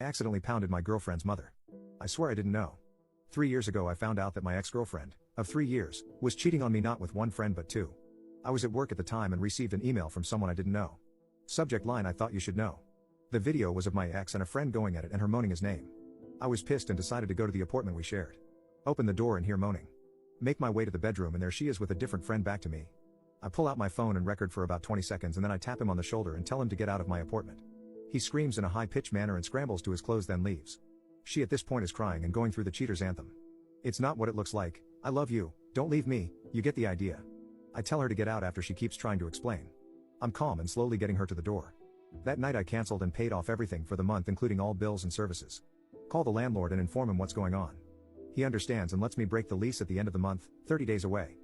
I accidentally pounded my girlfriend's mother. I swear I didn't know. 3 years ago I found out that my ex-girlfriend, of 3 years, was cheating on me not with one friend but two. I was at work at the time and received an email from someone I didn't know. Subject line: I thought you should know. The video was of my ex and a friend going at it and her moaning his name. I was pissed and decided to go to the apartment we shared. Open the door and hear moaning. Make my way to the bedroom and there she is with a different friend back to me. I pull out my phone and record for about 20 seconds and then I tap him on the shoulder and tell him to get out of my apartment. He screams in a high-pitched manner and scrambles to his clothes, then leaves. She at this point is crying and going through the cheater's anthem. It's not what it looks like. I love you, don't leave me, you get the idea. I tell her to get out after she keeps trying to explain. I'm calm and slowly getting her to the door. That night I canceled and paid off everything for the month, including all bills and services. Call the landlord and inform him what's going on. He understands and lets me break the lease at the end of the month, 30 days away.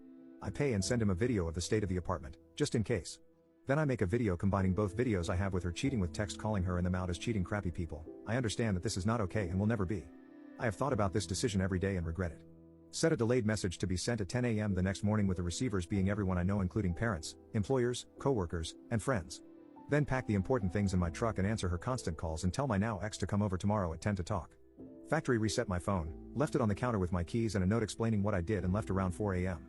I pay and send him a video of the state of the apartment, just in case. Then I make a video combining both videos I have with her cheating with text calling her and them out as cheating crappy people. I understand that this is not okay and will never be. I have thought about this decision every day and regret it. Set a delayed message to be sent at 10 a.m. the next morning with the receivers being everyone I know, including parents, employers, co-workers, and friends. Then pack the important things in my truck and answer her constant calls and tell my now ex to come over tomorrow at 10 to talk. Factory reset my phone, left it on the counter with my keys and a note explaining what I did and left around 4 a.m.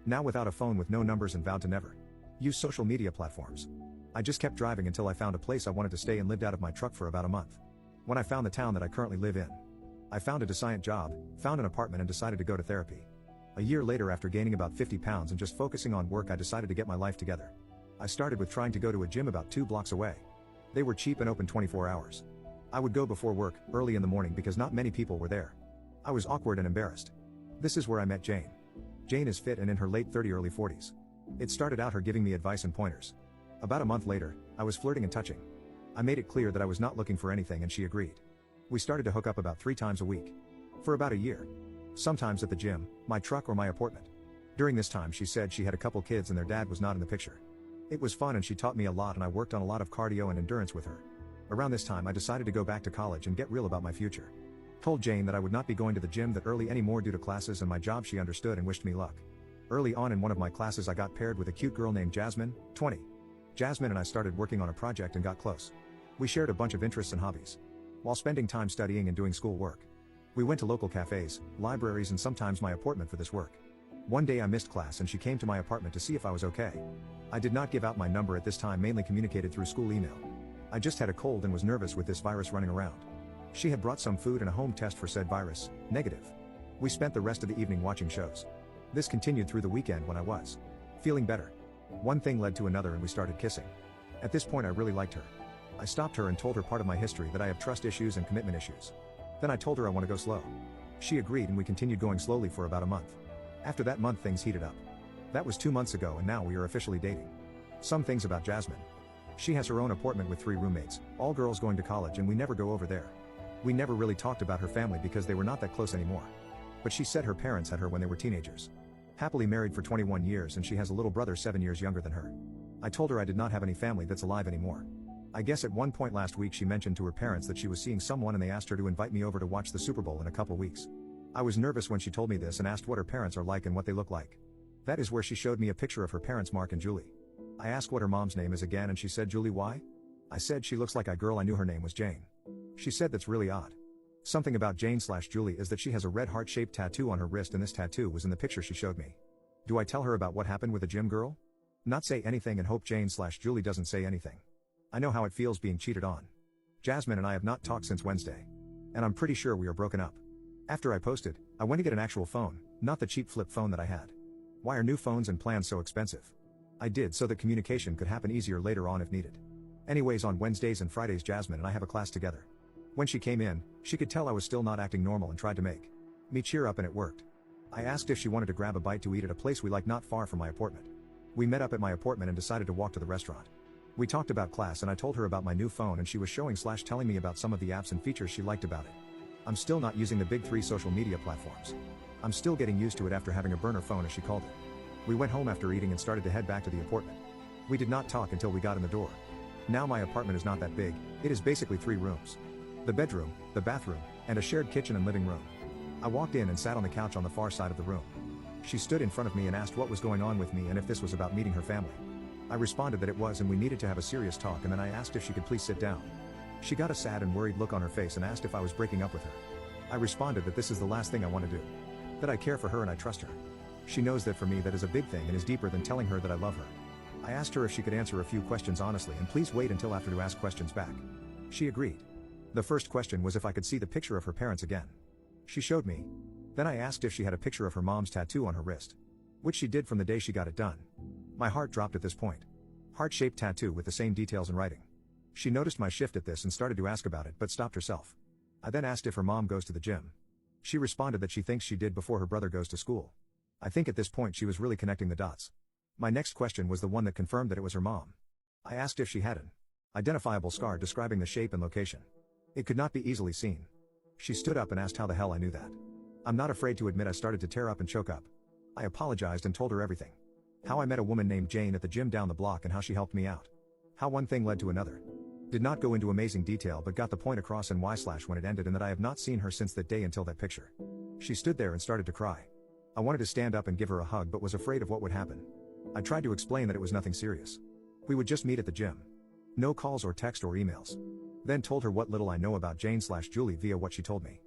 Now without a phone with no numbers and vowed to never use social media platforms. I just kept driving until I found a place I wanted to stay and lived out of my truck for about a month. When I found the town that I currently live in, I found a decent job, found an apartment and decided to go to therapy. A year later, after gaining about 50 pounds and just focusing on work, I decided to get my life together. I started with trying to go to a gym about 2 blocks away. They were cheap and open 24 hours. I would go before work, early in the morning because not many people were there. I was awkward and embarrassed. This is where I met Jane. Jane is fit and in her late 30s, early 40s. It started out her giving me advice and pointers. About a month later, I was flirting and touching. I made it clear that I was not looking for anything and she agreed. We started to hook up about 3 times a week. For about a year. Sometimes at the gym, my truck or my apartment. During this time she said she had a couple kids and their dad was not in the picture. It was fun and she taught me a lot and I worked on a lot of cardio and endurance with her. Around this time I decided to go back to college and get real about my future. Told Jane that I would not be going to the gym that early anymore due to classes and my job. She understood and wished me luck. Early on in one of my classes I got paired with a cute girl named Jasmine, 20. Jasmine and I started working on a project and got close. We shared a bunch of interests and hobbies. While spending time studying and doing school work. We went to local cafes, libraries and sometimes my apartment for this work. One day I missed class and she came to my apartment to see if I was okay. I did not give out my number at this time, mainly communicated through school email. I just had a cold and was nervous with this virus running around. She had brought some food and a home test for said virus, negative. We spent the rest of the evening watching shows. This continued through the weekend when I was feeling better. One thing led to another and we started kissing. At this point I really liked her. I stopped her and told her part of my history, that I have trust issues and commitment issues. Then I told her I want to go slow. She agreed and we continued going slowly for about a month. After that month things heated up. That was 2 months ago and now we are officially dating. Some things about Jasmine. She has her own apartment with 3 roommates, all girls going to college, and we never go over there. We never really talked about her family because they were not that close anymore. But she said her parents had her when they were teenagers. Happily married for 21 years and she has a little brother 7 years younger than her. I told her I did not have any family that's alive anymore. I guess at one point last week she mentioned to her parents that she was seeing someone and they asked her to invite me over to watch the Super Bowl in a couple weeks. I was nervous when she told me this and asked what her parents are like and what they look like. That is where she showed me a picture of her parents, Mark and Julie. I asked what her mom's name is again and she said Julie. Why? I said she looks like a girl I knew, her name was Jane. She said that's really odd. Something about Jane/Julie is that she has a red heart-shaped tattoo on her wrist and this tattoo was in the picture she showed me. Do I tell her about what happened with the gym girl? Not say anything and hope Jane/Julie doesn't say anything. I know how it feels being cheated on. Jasmine and I have not talked since Wednesday. And I'm pretty sure we are broken up. After I posted, I went to get an actual phone, not the cheap flip phone that I had. Why are new phones and plans so expensive? I did so that communication could happen easier later on if needed. Anyways, on Wednesdays and Fridays Jasmine and I have a class together. When she came in, she could tell I was still not acting normal and tried to make me cheer up and it worked. I asked if she wanted to grab a bite to eat at a place we like not far from my apartment. We met up at my apartment and decided to walk to the restaurant. We talked about class and I told her about my new phone and she was telling me about some of the apps and features she liked about it. I'm still not using the big 3 social media platforms. I'm still getting used to it after having a burner phone, as she called it. We went home after eating and started to head back to the apartment. We did not talk until we got in the door. Now my apartment is not that big, it is basically 3 rooms. The bedroom, the bathroom, and a shared kitchen and living room. I walked in and sat on the couch on the far side of the room. She stood in front of me and asked what was going on with me and if this was about meeting her family. I responded that it was and we needed to have a serious talk, and then I asked if she could please sit down. She got a sad and worried look on her face and asked if I was breaking up with her. I responded that this is the last thing I want to do. That I care for her and I trust her. She knows that for me that is a big thing and is deeper than telling her that I love her. I asked her if she could answer a few questions honestly and please wait until after to ask questions back. She agreed. The first question was if I could see the picture of her parents again. She showed me. Then I asked if she had a picture of her mom's tattoo on her wrist. Which she did from the day she got it done. My heart dropped at this point. Heart-shaped tattoo with the same details in writing. She noticed my shift at this and started to ask about it but stopped herself. I then asked if her mom goes to the gym. She responded that she thinks she did before her brother goes to school. I think at this point she was really connecting the dots. My next question was the one that confirmed that it was her mom. I asked if she had an identifiable scar describing the shape and location. It could not be easily seen. She stood up and asked how the hell I knew that. I'm not afraid to admit I started to tear up and choke up. I apologized and told her everything. How I met a woman named Jane at the gym down the block and how she helped me out. How one thing led to another. Did not go into amazing detail but got the point across and when it ended and that I have not seen her since that day until that picture. She stood there and started to cry. I wanted to stand up and give her a hug but was afraid of what would happen. I tried to explain that it was nothing serious. We would just meet at the gym. No calls or text or emails. Then told her what little I know about Jane/Julie via what she told me.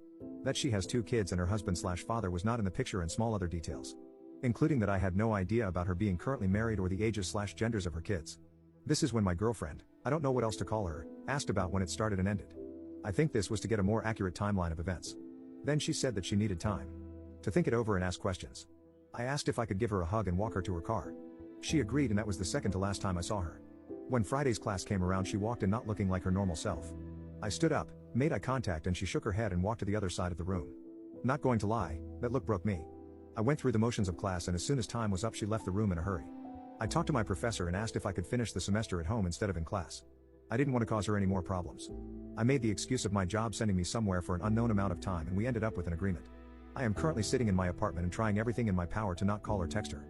That she has 2 kids and her husband/father was not in the picture and small other details. Including that I had no idea about her being currently married or the ages/genders of her kids. This is when my girlfriend, I don't know what else to call her, asked about when it started and ended. I think this was to get a more accurate timeline of events. Then she said that she needed time to think it over and ask questions. I asked if I could give her a hug and walk her to her car. She agreed and that was the second to last time I saw her. When Friday's class came around she walked in not looking like her normal self. I stood up, made eye contact and she shook her head and walked to the other side of the room. Not going to lie, that look broke me. I went through the motions of class and as soon as time was up she left the room in a hurry. I talked to my professor and asked if I could finish the semester at home instead of in class. I didn't want to cause her any more problems. I made the excuse of my job sending me somewhere for an unknown amount of time and we ended up with an agreement. I am currently sitting in my apartment and trying everything in my power to not call or text her.